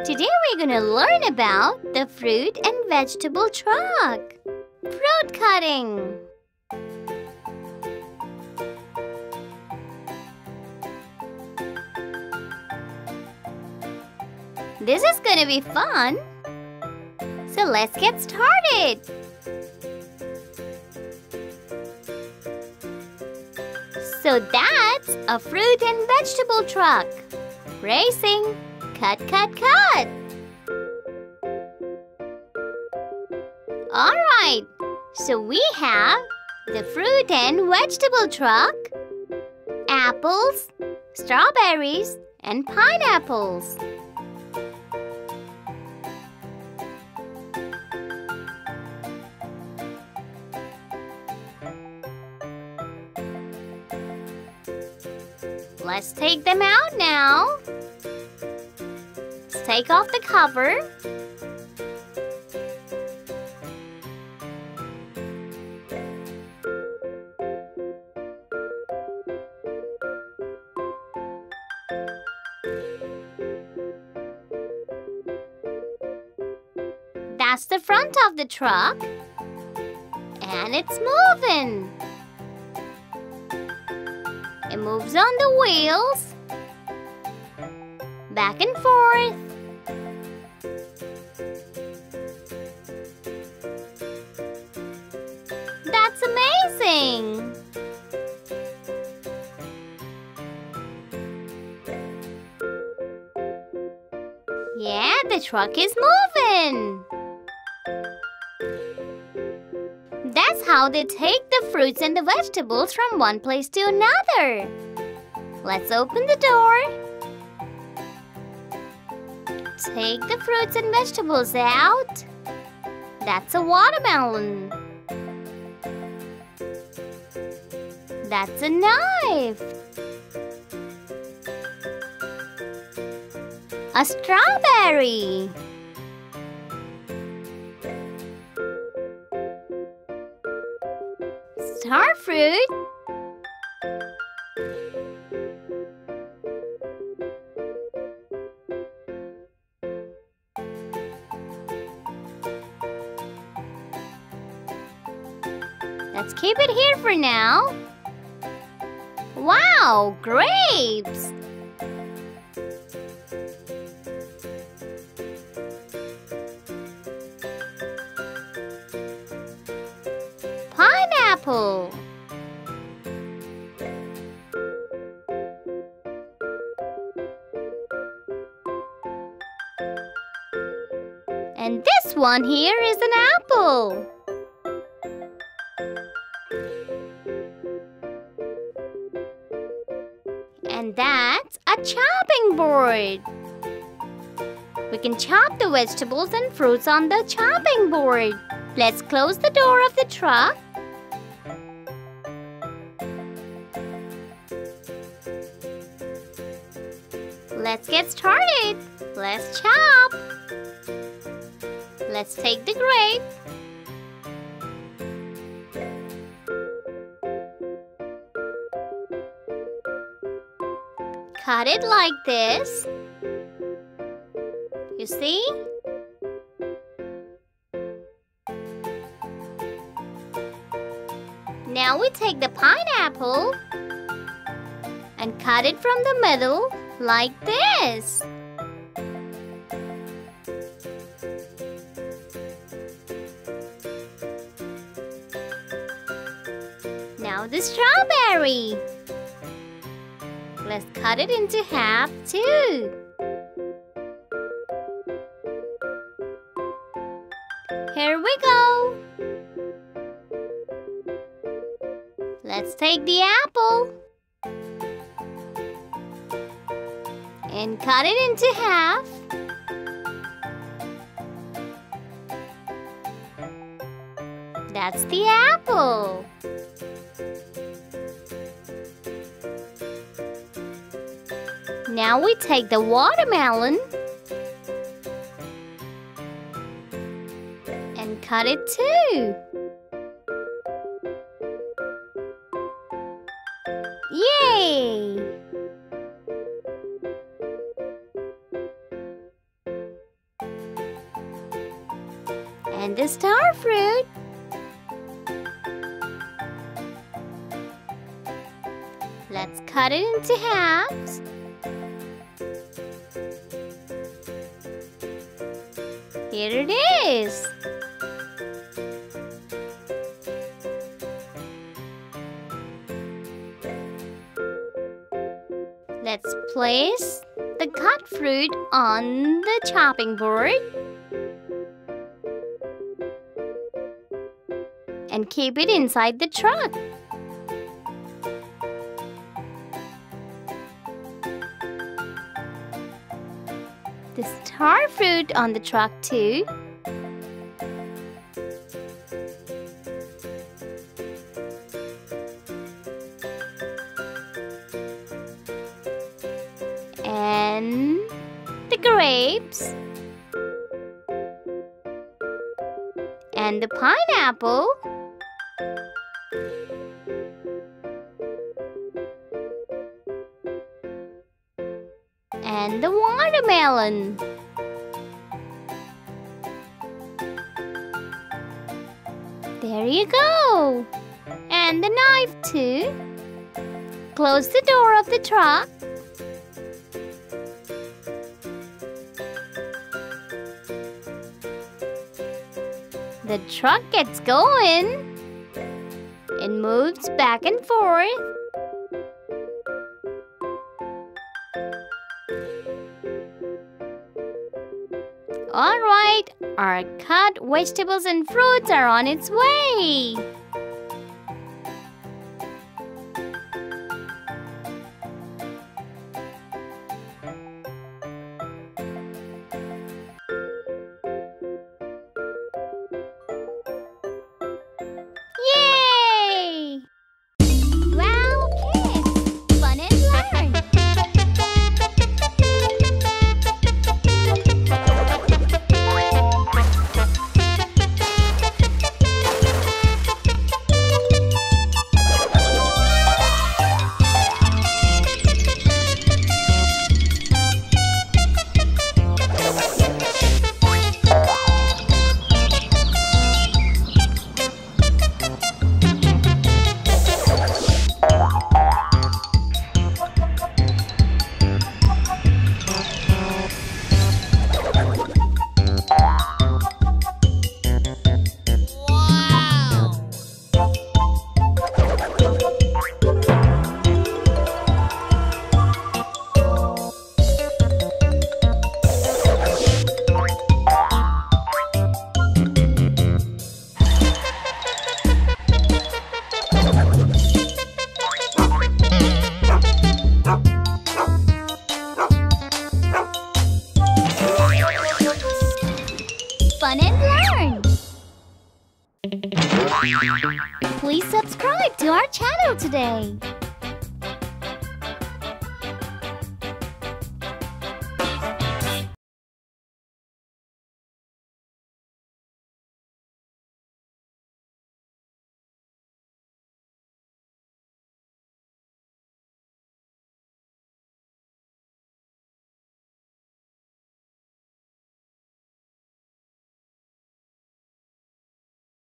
Today we're gonna learn about the fruit and vegetable truck. Fruit cutting. This is gonna be fun. So let's get started. So that's a fruit and vegetable truck. Racing. Cut, cut, cut. Alright, so we have the fruit and vegetable truck, apples, strawberries, and pineapples. Let's take them out now. Let's take off the cover. That's the front of the truck. And it's moving. It moves on the wheels, back and forth. That's amazing! Yeah, the truck is moving. That's how they take the fruits and the vegetables from one place to another. Let's open the door. Take the fruits and vegetables out. That's a watermelon. That's a knife. A strawberry. Star fruit. Let's keep it here for now. Wow, grapes! Pineapple. And this one here is an apple. And that's a chopping board. We can chop the vegetables and fruits on the chopping board. Let's close the door of the truck. Let's get started. Let's chop. Let's take the grape. Cut it like this. You see? Now we take the pineapple and cut it from the middle like this. Now the strawberry. Let's cut it into half too. Here we go. Let's take the apple and cut it into half. That's the apple. Now we take the watermelon and cut it too. Yay! And the star fruit. Let's cut it into halves. Here it is. Let's place the cut fruit on the chopping board and keep it inside the truck. The star fruit on the truck too. And the grapes. And the pineapple. And the watermelon. There you go. And the knife too. Close the door of the truck. The truck gets going and moves back and forth. All right, our cut vegetables and fruits are on its way. Yay! Wowkidz, fun and learn. Fun and learn. Please subscribe to our channel today.